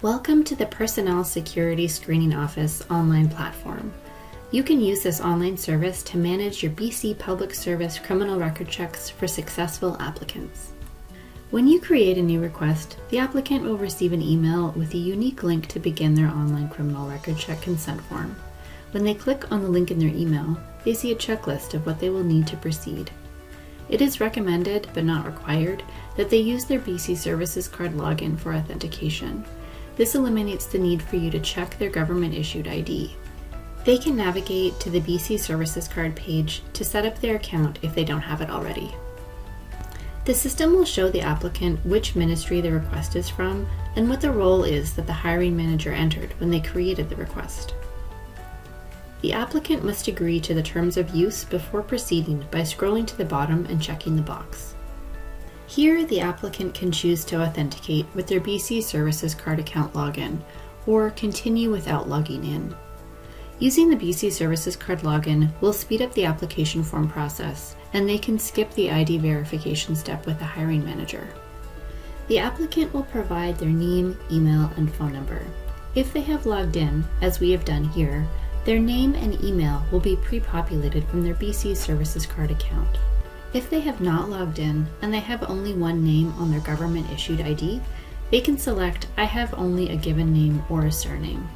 Welcome to the Personnel Security Screening Office online platform. You can use this online service to manage your BC Public Service criminal record checks for successful applicants. When you create a new request, the applicant will receive an email with a unique link to begin their online criminal record check consent form. When they click on the link in their email, they see a checklist of what they will need to proceed. It is recommended, but not required, that they use their BC Services Card login for authentication. This eliminates the need for you to check their government-issued ID. They can navigate to the BC Services Card page to set up their account if they don't have it already. The system will show the applicant which ministry the request is from and what the role is that the hiring manager entered when they created the request. The applicant must agree to the terms of use before proceeding by scrolling to the bottom and checking the box. Here, the applicant can choose to authenticate with their BC Services Card account login or continue without logging in. Using the BC Services Card login will speed up the application form process, and they can skip the ID verification step with the hiring manager. The applicant will provide their name, email, and phone number. If they have logged in, as we have done here, their name and email will be pre-populated from their BC Services Card account. If they have not logged in and they have only one name on their government-issued ID, they can select I have only a given name or a surname.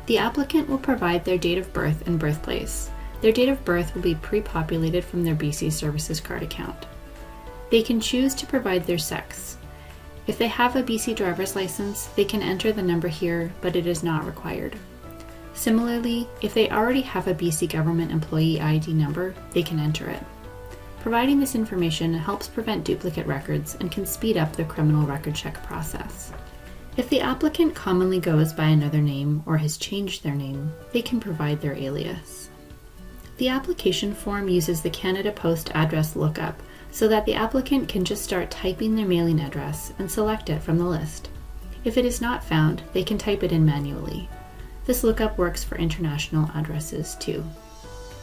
The applicant will provide their date of birth and birthplace. Their date of birth will be pre-populated from their BC Services Card account. They can choose to provide their sex. If they have a BC driver's license, they can enter the number here, but it is not required. Similarly, if they already have a BC government employee ID number, they can enter it. Providing this information helps prevent duplicate records and can speed up the criminal record check process. If the applicant commonly goes by another name or has changed their name, they can provide their alias. The application form uses the Canada Post address lookup so that the applicant can just start typing their mailing address and select it from the list. If it is not found, they can type it in manually. This lookup works for international addresses too.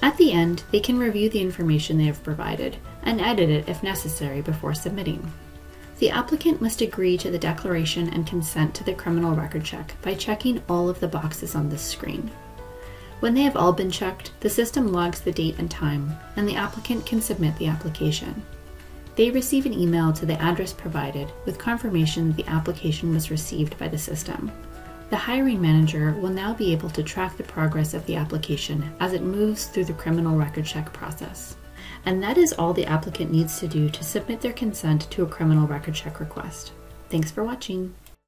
At the end, they can review the information they have provided and edit it if necessary before submitting. The applicant must agree to the declaration and consent to the criminal record check by checking all of the boxes on this screen. When they have all been checked, the system logs the date and time, and the applicant can submit the application. They receive an email to the address provided with confirmation the application was received by the system. The hiring manager will now be able to track the progress of the application as it moves through the criminal record check process. And that is all the applicant needs to do to submit their consent to a criminal record check request. Thanks for watching.